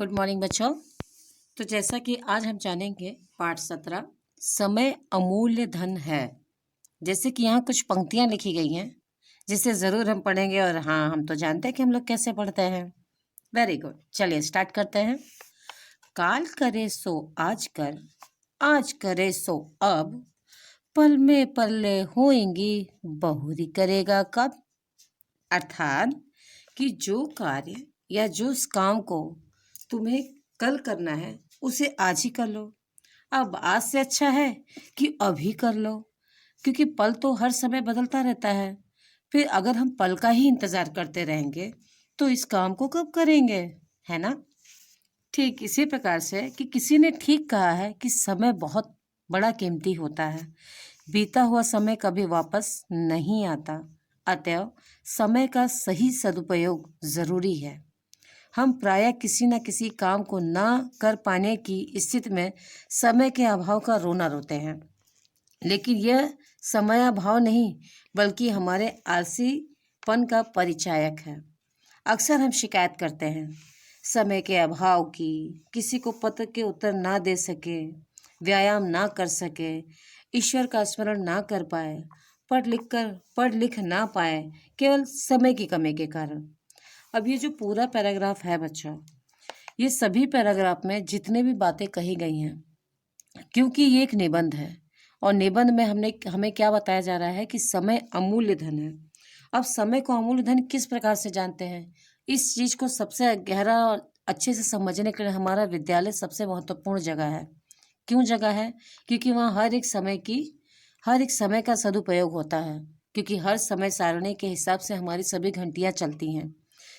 Good morning बच्चों। तो जैसा कि आज हम जानेंगे पाठ 17 समय अमूल्य धन है। जैसे कि यहाँ कुछ पंक्तियाँ लिखी गई हैं जिसे ज़रूर हम पढ़ेंगे और हाँ हम तो जानते हैं कि हम लोग कैसे पढ़ते हैं। वेरी गुड, चलिए स्टार्ट करते हैं। काल करे सो आज कर, आज करे सो अब, पल में पल्ले होएंगी बहुरी करेगा कब। अर्थात कि जो कार्य या जो उस काम को तुम्हें कल करना है उसे आज ही कर लो। अब आज से अच्छा है कि अभी कर लो, क्योंकि पल तो हर समय बदलता रहता है। फिर अगर हम पल का ही इंतजार करते रहेंगे तो इस काम को कब करेंगे, है ना। ठीक इसी प्रकार से कि किसी ने ठीक कहा है कि समय बहुत बड़ा कीमती होता है, बीता हुआ समय कभी वापस नहीं आता। अतएव समय का सही सदुपयोग जरूरी है। हम प्रायः किसी न किसी काम को न कर पाने की स्थिति में समय के अभाव का रोना रोते हैं, लेकिन यह समय अभाव नहीं बल्कि हमारे आलसीपन का परिचायक है। अक्सर हम शिकायत करते हैं समय के अभाव की, किसी को पत्र के उत्तर ना दे सके, व्यायाम ना कर सके, ईश्वर का स्मरण ना कर पाए, पढ़ लिख ना पाए, केवल समय की कमी के कारण। अब ये जो पूरा पैराग्राफ है बच्चों, ये सभी पैराग्राफ में जितने भी बातें कही गई हैं, क्योंकि ये एक निबंध है और निबंध में हमें क्या बताया जा रहा है कि समय अमूल्य धन है। अब समय को अमूल्य धन किस प्रकार से जानते हैं, इस चीज को सबसे गहरा और अच्छे से समझने के लिए हमारा विद्यालय सबसे महत्वपूर्ण जगह है। क्यों जगह है? क्योंकि वहाँ हर एक समय का सदुपयोग होता है, क्योंकि हर समय सारणी के हिसाब से हमारी सभी घंटियाँ चलती हैं।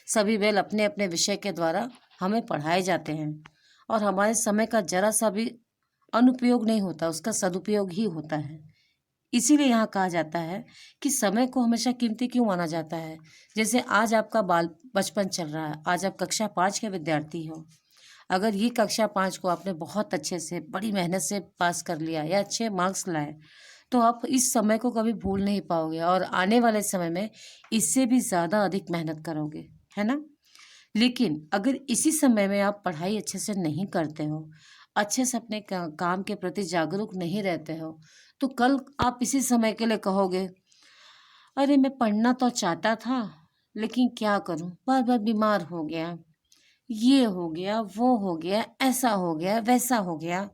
सभी बेल अपने अपने विषय के द्वारा हमें पढ़ाए जाते हैं और हमारे समय का जरा सा भी अनुपयोग नहीं होता, उसका सदुपयोग ही होता है। इसीलिए यहाँ कहा जाता है कि समय को हमेशा कीमती क्यों माना जाता है। जैसे आज आपका बचपन चल रहा है, आज आप कक्षा 5 के विद्यार्थी हो। अगर ये कक्षा 5 को आपने बहुत अच्छे से बड़ी मेहनत से पास कर लिया या अच्छे मार्क्स लाए तो आप इस समय को कभी भूल नहीं पाओगे और आने वाले समय में इससे भी ज़्यादा अधिक मेहनत करोगे, है ना। लेकिन अगर इसी समय में आप पढ़ाई अच्छे से नहीं करते हो, अच्छे से अपने काम के प्रति जागरूक नहीं रहते हो, तो कल आप इसी समय के लिए कहोगे, अरे मैं पढ़ना तो चाहता था लेकिन क्या करूं, बार बार बीमार हो गया, ये हो गया, वो हो गया, ऐसा हो गया, वैसा हो गया।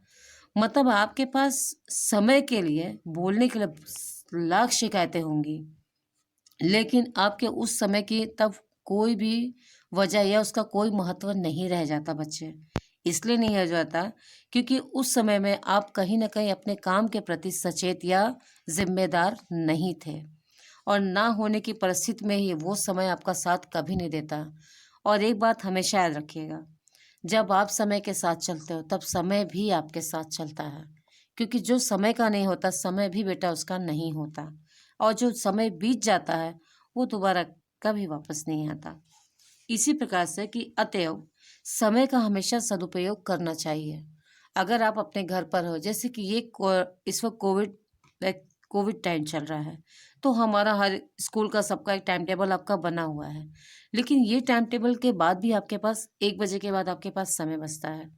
मतलब आपके पास समय के लिए बोलने के लिए लाख शिकायतें होंगी, लेकिन आपके उस समय की तब कोई भी वजह या उसका कोई महत्व नहीं रह जाता बच्चे। इसलिए नहीं रह जाता क्योंकि उस समय में आप कहीं ना कहीं अपने काम के प्रति सचेत या जिम्मेदार नहीं थे, और ना होने की परिस्थिति में ही वो समय आपका साथ कभी नहीं देता। और एक बात हमेशा याद रखिएगा, जब आप समय के साथ चलते हो तब समय भी आपके साथ चलता है, क्योंकि जो समय का नहीं होता समय भी बेटा उसका नहीं होता, और जो समय बीत जाता है वो दोबारा कभी वापस नहीं आता। इसी प्रकार से कि अतएव समय का हमेशा सदुपयोग करना चाहिए। अगर आप अपने घर पर हो, जैसे कि इस वक्त कोविड टाइम चल रहा है, तो हमारा हर स्कूल का सबका एक टाइम टेबल आपका बना हुआ है, लेकिन ये टाइम टेबल के बाद भी आपके पास 1 बजे के बाद आपके पास समय बचता है।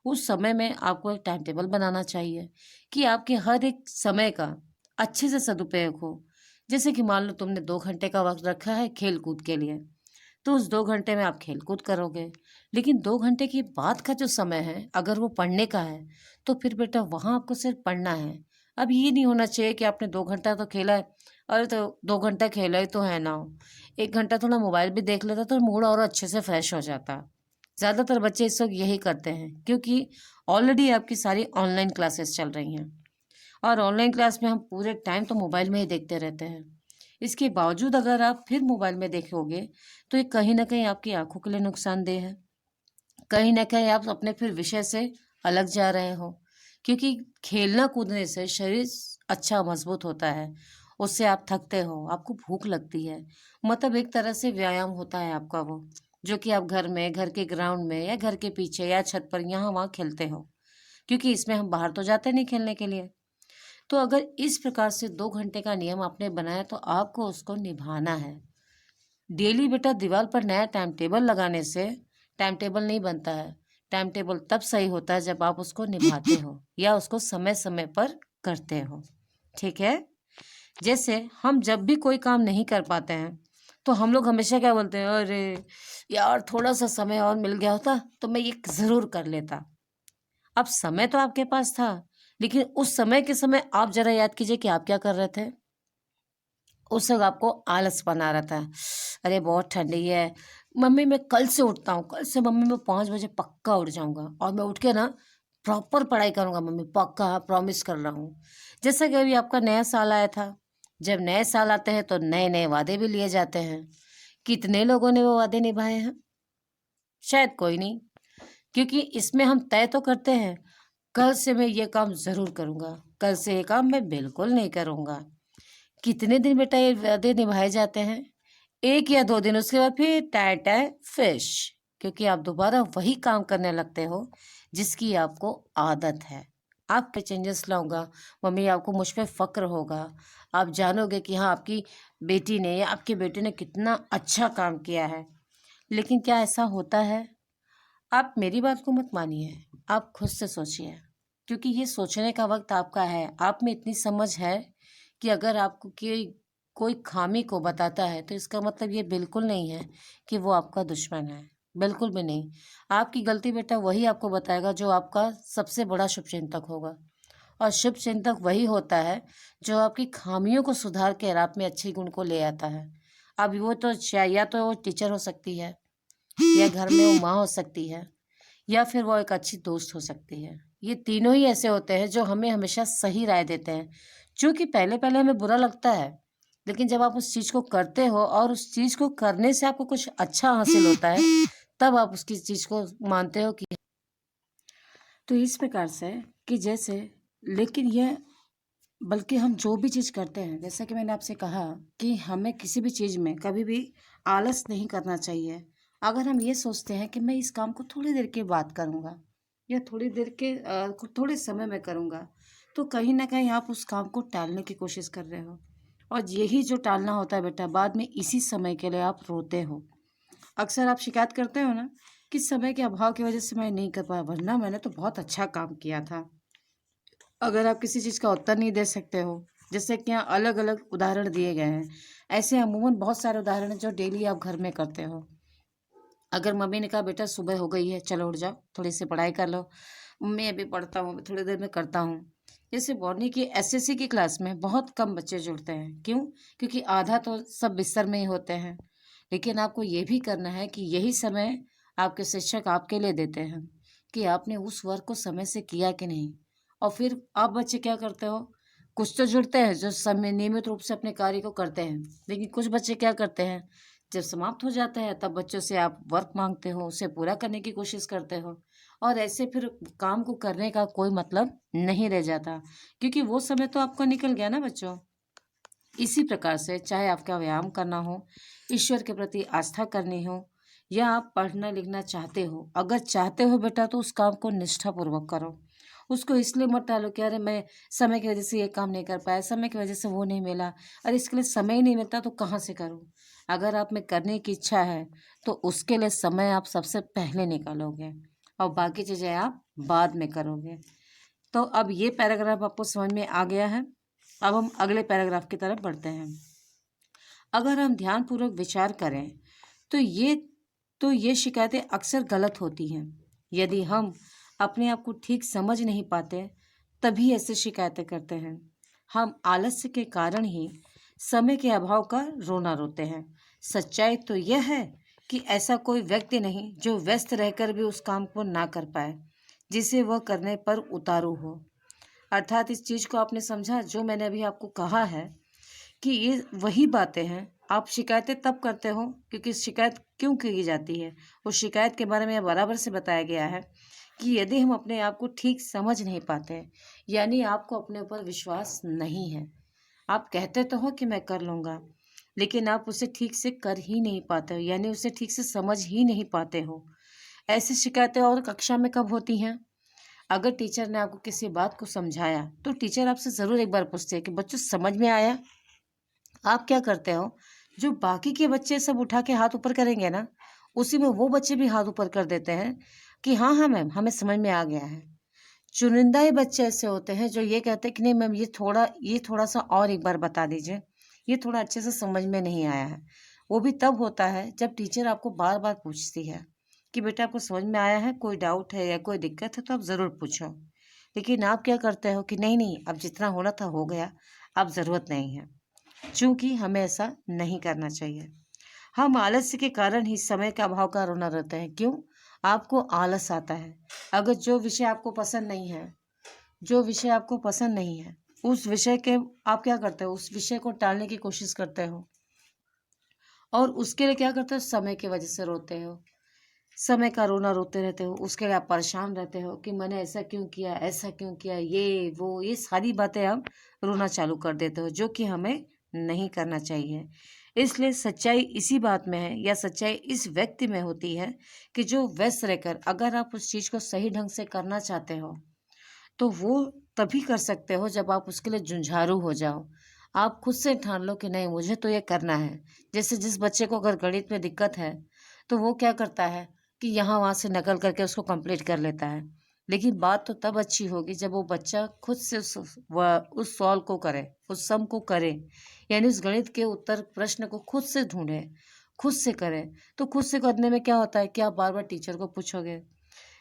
उस समय में आपको एक टाइम टेबल बनाना चाहिए कि आपके हर एक समय का अच्छे से सदुपयोग हो। जैसे कि मान लो तुमने 2 घंटे का वक्त रखा है खेल कूद के लिए, तो उस 2 घंटे में आप खेल कूद करोगे, लेकिन 2 घंटे के बाद का जो समय है अगर वो पढ़ने का है तो फिर बेटा वहाँ आपको सिर्फ पढ़ना है। अब ये नहीं होना चाहिए कि आपने 2 घंटा तो खेला है, अरे तो 2 घंटा खेला ही तो है ना, 1 घंटा थोड़ा मोबाइल भी देख लेता तो मूड और अच्छे से फ्रेश हो जाता। ज़्यादातर बच्चे इस वक्त यही करते हैं, क्योंकि ऑलरेडी आपकी सारी ऑनलाइन क्लासेस चल रही हैं और ऑनलाइन क्लास में हम पूरे टाइम तो मोबाइल में ही देखते रहते हैं। इसके बावजूद अगर आप फिर मोबाइल में देखोगे तो ये कहीं ना कहीं आपकी आंखों के लिए नुकसानदेह है, कहीं ना कहीं आप अपने फिर विषय से अलग जा रहे हो, क्योंकि खेलना कूदने से शरीर अच्छा मजबूत होता है, उससे आप थकते हो, आपको भूख लगती है, मतलब एक तरह से व्यायाम होता है आपका वो, जो कि आप घर में, घर के ग्राउंड में या घर के पीछे या छत पर यहाँ वहाँ खेलते हो, क्योंकि इसमें हम बाहर तो जाते नहीं खेलने के लिए। तो अगर इस प्रकार से 2 घंटे का नियम आपने बनाया तो आपको उसको निभाना है। डेली बेटा दीवार पर नया टाइम टेबल लगाने से टाइम टेबल नहीं बनता है, टाइम टेबल तब सही होता है जब आप उसको निभाते हो या उसको समय समय पर करते हो। ठीक है? जैसे हम जब भी कोई काम नहीं कर पाते हैं तो हम लोग हमेशा क्या बोलते हैं, अरे यार थोड़ा सा समय और मिल गया होता तो मैं ये ज़रूर कर लेता। अब समय तो आपके पास था, लेकिन उस समय के समय आप ज़रा याद कीजिए कि आप क्या कर रहे थे? उस वक़्त आपको आलस बना रहता है। अरे बहुत ठंडी है, मम्मी मैं कल से उठता हूँ, कल से मम्मी मैं 5 बजे पक्का उठ जाऊँगा और मैं उठ के ना प्रॉपर पढ़ाई करूँगा मम्मी, पक्का प्रॉमिस कर रहा हूँ। जैसा कि अभी आपका नया साल आया था, जब नए साल आते हैं तो नए-नए वादे भी लिए जाते हैं। कितने लोगों ने वो वादे निभाए हैं? शायद कोई नहीं, क्योंकि इसमें हम तय तो करते हैं, कल से मैं ये काम ज़रूर करूँगा, कल से ये काम मैं बिल्कुल नहीं करूँगा। कितने दिन बेटा ये वादे निभाए जाते हैं? 1 या 2 दिन, उसके बाद फिर टाय-टाय फिश, क्योंकि आप दोबारा वही काम करने लगते हो जिसकी आपको आदत है। आप पे चेंजेस लाऊँगा, मम्मी आपको मुझ पे फ़क्र होगा। आप जानोगे कि हाँ, आपकी बेटी ने या आपके बेटे ने कितना अच्छा काम किया है। लेकिन क्या ऐसा होता है? आप मेरी बात को मत मानिए, आप खुद से सोचिए, क्योंकि ये सोचने का वक़्त आपका है। आप में इतनी समझ है कि अगर आपको कोई खामी को बताता है, तो इसका मतलब ये बिल्कुल नहीं है कि वो आपका दुश्मन है, बिल्कुल भी नहीं। आपकी गलती बेटा वही आपको बताएगा जो आपका सबसे बड़ा शुभचिंतक होगा, और शुभचिंतक वही होता है जो आपकी खामियों को सुधार कर आप में अच्छे गुण को ले आता है। अब वो तो या तो वो टीचर हो सकती है, या घर में वो माँ हो सकती है, या फिर वो एक अच्छी दोस्त हो सकती है। ये तीनों ही ऐसे होते हैं जो हमें हमेशा सही राय देते हैं। चूँकि पहले-पहले हमें बुरा लगता है, लेकिन जब आप उस चीज़ को करते हो और उस चीज़ को करने से आपको कुछ अच्छा हासिल होता है, तब आप उसकी चीज़ को मानते हो कि तो इस प्रकार से कि जैसे, लेकिन ये बल्कि हम जो भी चीज़ करते हैं, जैसा कि मैंने आपसे कहा कि हमें किसी भी चीज़ में कभी भी आलस नहीं करना चाहिए। अगर हम ये सोचते हैं कि मैं इस काम को थोड़ी देर के बाद करूँगा या थोड़ी देर के थोड़े समय में करूँगा, तो कहीं न कहीं आप उस काम को टालने की कोशिश कर रहे हो। और यही जो टालना होता है बेटा, बाद में इसी समय के लिए आप रोते हो। अक्सर आप शिकायत करते हो ना कि समय के अभाव की वज़ह से मैं नहीं कर पाया, वरना मैंने तो बहुत अच्छा काम किया था। अगर आप किसी चीज़ का उत्तर नहीं दे सकते हो, जैसे कि यहाँ अलग-अलग उदाहरण दिए गए हैं। ऐसे अमूमन बहुत सारे उदाहरण हैं जो डेली आप घर में करते हो। अगर मम्मी ने कहा बेटा सुबह हो गई है, चलो उठ जाओ, थोड़ी सी पढ़ाई कर लो। मैं अभी पढ़ता हूँ, अभी थोड़ी देर में करता हूँ। जैसे बोर्ड की एसएससी की क्लास में बहुत कम बच्चे जुड़ते हैं। क्यों? क्योंकि आधा तो सब बिस्तर में ही होते हैं। लेकिन आपको ये भी करना है कि यही समय आपके शिक्षक आपके लिए देते हैं कि आपने उस वर्क को समय से किया कि नहीं। और फिर आप बच्चे क्या करते हो? कुछ तो जुड़ते हैं जो समय नियमित रूप से अपने कार्य को करते हैं। लेकिन कुछ बच्चे क्या करते हैं, जब समाप्त हो जाता है तब बच्चों से आप वर्क माँगते हो, उसे पूरा करने की कोशिश करते हो, और ऐसे फिर काम को करने का कोई मतलब नहीं रह जाता, क्योंकि वो समय तो आपका निकल गया ना बच्चों। इसी प्रकार से चाहे आपका व्यायाम करना हो, ईश्वर के प्रति आस्था करनी हो, या आप पढ़ना लिखना चाहते हो, अगर चाहते हो बेटा तो उस काम को निष्ठापूर्वक करो। उसको इसलिए मत टालो कि अरे मैं समय की वजह से ये काम नहीं कर पाया, समय की वजह से वो नहीं मिला, अरे इसके लिए समय ही नहीं मिलता तो कहाँ से करूँ। अगर आप में करने की इच्छा है तो उसके लिए समय आप सबसे पहले निकालोगे और बाकी चीज़ें आप बाद में करोगे। तो अब ये पैराग्राफ आपको समझ में आ गया है। अब हम अगले पैराग्राफ की तरफ बढ़ते हैं। अगर हम ध्यानपूर्वक विचार करें तो ये शिकायतें अक्सर गलत होती हैं। यदि हम अपने आप को ठीक समझ नहीं पाते तभी ऐसे शिकायतें करते हैं। हम आलस्य के कारण ही समय के अभाव का रोना रोते हैं। सच्चाई तो यह है कि ऐसा कोई व्यक्ति नहीं जो व्यस्त रहकर भी उस काम को ना कर पाए जिसे वह करने पर उतारू हो। अर्थात इस चीज को आपने समझा जो मैंने अभी आपको कहा है कि ये वही बातें हैं। आप शिकायतें तब करते हो क्योंकि शिकायत क्यों की जाती है, उस शिकायत के बारे में बराबर से बताया गया है कि यदि हम अपने आप को ठीक समझ नहीं पाते, यानी आपको अपने ऊपर विश्वास नहीं है, आप कहते तो हो कि मैं कर लूँगा, लेकिन आप उसे ठीक से कर ही नहीं पाते हो, यानी उसे ठीक से समझ ही नहीं पाते हो। ऐसी शिकायतें और कक्षा में कब होती हैं? अगर टीचर ने आपको किसी बात को समझाया तो टीचर आपसे ज़रूर एक बार पूछते हैं कि बच्चों समझ में आया? आप क्या करते हो, जो बाकी के बच्चे सब उठा के हाथ ऊपर करेंगे ना, उसी में वो बच्चे भी हाथ ऊपर कर देते हैं। कि हाँ हाँ मैम, हमें समझ में आ गया है। चुनिंदा ही बच्चे ऐसे होते हैं जो ये कहते हैं कि नहीं मैम, ये थोड़ा सा और एक बार बता दीजिए, ये थोड़ा अच्छे से समझ में नहीं आया है। वो भी तब होता है जब टीचर आपको बार बार पूछती है कि बेटा आपको समझ में आया है, कोई डाउट है या कोई दिक्कत है तो आप ज़रूर पूछो। लेकिन आप क्या करते हो कि नहीं नहीं, अब जितना होना था हो गया, अब ज़रूरत नहीं है। चूंकि हमें ऐसा नहीं करना चाहिए। हम आलस्य के कारण ही समय का अभाव का रोना रहता है। क्यों? आपको आलस आता है। अगर जो विषय आपको पसंद नहीं है, जो विषय आपको पसंद नहीं है, उस विषय के आप क्या करते हो, उस विषय को टालने की कोशिश करते हो और उसके लिए क्या करते हो, समय की वजह से रोते हो। समय का रोना रोते रहते हो, उसके लिए आप परेशान रहते हो कि मैंने ऐसा क्यों किया, ये सारी बातें आप रोना चालू कर देते हो, जो कि हमें नहीं करना चाहिए। इसलिए सच्चाई इसी बात में है, या सच्चाई इस व्यक्ति में होती है कि जो व्यस्त रहकर अगर आप उस चीज़ को सही ढंग से करना चाहते हो तो वो तभी कर सकते हो जब आप उसके लिए जुझारू हो जाओ। आप खुद से ठान लो कि नहीं, मुझे तो ये करना है। जैसे जिस बच्चे को अगर गणित में दिक्कत है तो वो क्या करता है कि यहाँ वहाँ से नकल करके उसको कंप्लीट कर लेता है। लेकिन बात तो तब अच्छी होगी जब वो बच्चा खुद से उस सॉल्व को करे, उस सम को करे, यानी उस गणित के उत्तर प्रश्न को खुद से ढूंढे, खुद से करे। तो खुद से करने में क्या होता है कि आप बार बार टीचर को पूछोगे।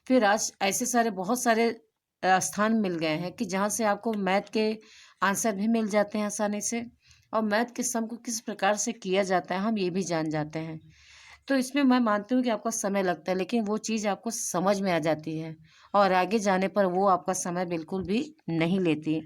फिर आज ऐसे सारे बहुत सारे स्थान मिल गए हैं कि जहाँ से आपको मैथ के आंसर भी मिल जाते हैं आसानी से, और मैथ के सम को किस प्रकार से किया जाता है हम ये भी जान जाते हैं। तो इसमें मैं मानती हूँ कि आपका समय लगता है, लेकिन वो चीज़ आपको समझ में आ जाती है और आगे जाने पर वो आपका समय बिल्कुल भी नहीं लेती।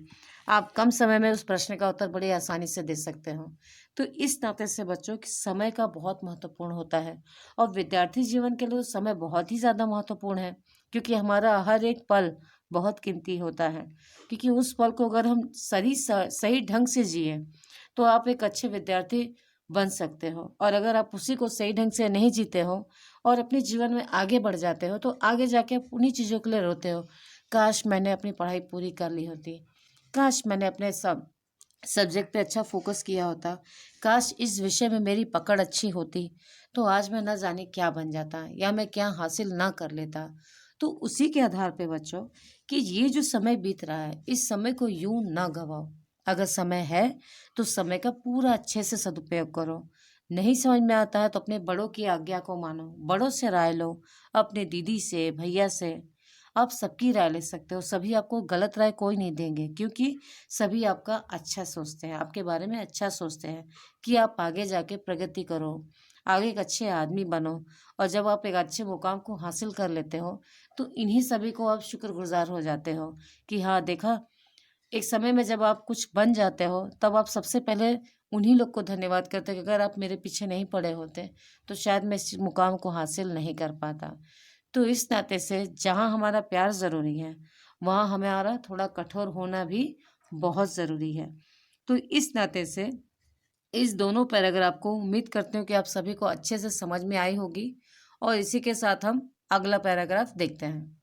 आप कम समय में उस प्रश्न का उत्तर बड़ी आसानी से दे सकते हो। तो इस नाते से बच्चों कि समय का बहुत महत्वपूर्ण होता है, और विद्यार्थी जीवन के लिए तो समय बहुत ही ज़्यादा महत्वपूर्ण है, क्योंकि हमारा हर एक पल बहुत कीमती होता है। क्योंकि उस पल को अगर हम सही ढंग से जिए तो आप एक अच्छे विद्यार्थी बन सकते हो, और अगर आप उसी को सही ढंग से नहीं जीते हो और अपने जीवन में आगे बढ़ जाते हो तो आगे जाके आप उन्हीं चीज़ों के लिए रोते हो, काश मैंने अपनी पढ़ाई पूरी कर ली होती, काश मैंने अपने सब सब्जेक्ट पे अच्छा फोकस किया होता, काश इस विषय में मेरी पकड़ अच्छी होती तो आज मैं न जाने क्या बन जाता या मैं क्या हासिल ना कर लेता। तो उसी के आधार पे बच्चों कि ये जो समय बीत रहा है, इस समय को यूं ना गवाओ। अगर समय है तो समय का पूरा अच्छे से सदुपयोग करो। नहीं समझ में आता है तो अपने बड़ों की आज्ञा को मानो, बड़ों से राय लो, अपने दीदी से, भैया से, आप सबकी राय ले सकते हो। सभी आपको गलत राय कोई नहीं देंगे, क्योंकि सभी आपका अच्छा सोचते हैं, आपके बारे में अच्छा सोचते हैं कि आप आगे जाके प्रगति करो, आगे एक अच्छे आदमी बनो। और जब आप एक अच्छे मुकाम को हासिल कर लेते हो तो इन्हीं सभी को आप शुक्रगुजार हो जाते हो कि हाँ देखा, एक समय में जब आप कुछ बन जाते हो तब आप सबसे पहले उन्हीं लोग को धन्यवाद करते हो कि अगर आप मेरे पीछे नहीं पड़े होते तो शायद मैं इस मुकाम को हासिल नहीं कर पाता। तो इस नाते से जहाँ हमारा प्यार ज़रूरी है, वहाँ हमारा थोड़ा कठोर होना भी बहुत ज़रूरी है। तो इस नाते से इस दोनों पैराग्राफ को उम्मीद करती हूँ कि आप सभी को अच्छे से समझ में आई होगी, और इसी के साथ हम अगला पैराग्राफ देखते हैं।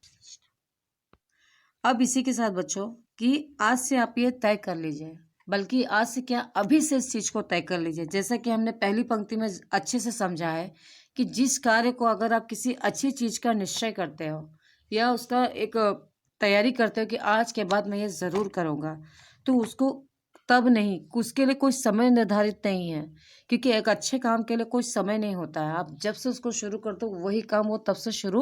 अब इसी के साथ बच्चों कि आज से आप ये तय कर लीजिए, बल्कि आज से क्या, अभी से इस चीज़ को तय कर लीजिए। जैसा कि हमने पहली पंक्ति में अच्छे से समझा है कि जिस कार्य को अगर आप किसी अच्छी चीज़ का निश्चय करते हो या उसका एक तैयारी करते हो कि आज के बाद मैं ये ज़रूर करूँगा, तो उसको तब नहीं, उसके लिए कोई समय निर्धारित नहीं है, क्योंकि एक अच्छे काम के लिए कोई समय नहीं होता है। आप जब से उसको शुरू करते हो वही काम वो तब से शुरू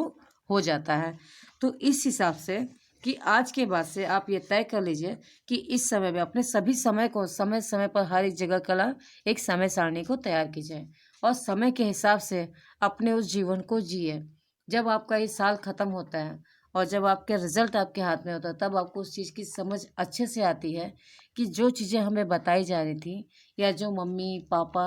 हो जाता है। तो इस हिसाब से कि आज के बाद से आप ये तय कर लीजिए कि इस समय में अपने सभी समय को समय समय पर हर एक जगह कला एक समय सारणी को तैयार कीजिए और समय के हिसाब से अपने उस जीवन को जिए। जब आपका ये साल खत्म होता है और जब आपके रिजल्ट आपके हाथ में होता है तब आपको उस चीज़ की समझ अच्छे से आती है कि जो चीज़ें हमें बताई जा रही थी या जो मम्मी पापा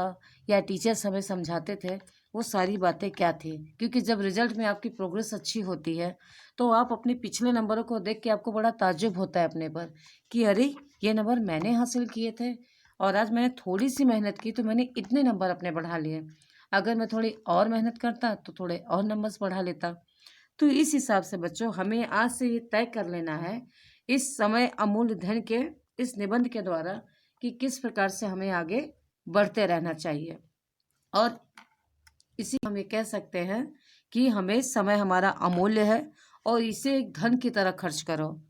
या टीचर्स हमें समझाते थे वो सारी बातें क्या थी। क्योंकि जब रिजल्ट में आपकी प्रोग्रेस अच्छी होती है तो आप अपने पिछले नंबरों को देख के आपको बड़ा ताज्जुब होता है अपने पर कि अरे ये नंबर मैंने हासिल किए थे और आज मैंने थोड़ी सी मेहनत की तो मैंने इतने नंबर अपने बढ़ा लिए। अगर मैं थोड़ी और मेहनत करता तो थोड़े और नंबर्स बढ़ा लेता। तो इस हिसाब से बच्चों हमें आज से ये तय कर लेना है इस समय अमूल्य धन के इस निबंध के द्वारा कि किस प्रकार से हमें आगे बढ़ते रहना चाहिए। और इसी हम ये कह सकते हैं कि हमें समय हमारा अमूल्य है और इसे एक धन की तरह खर्च करो।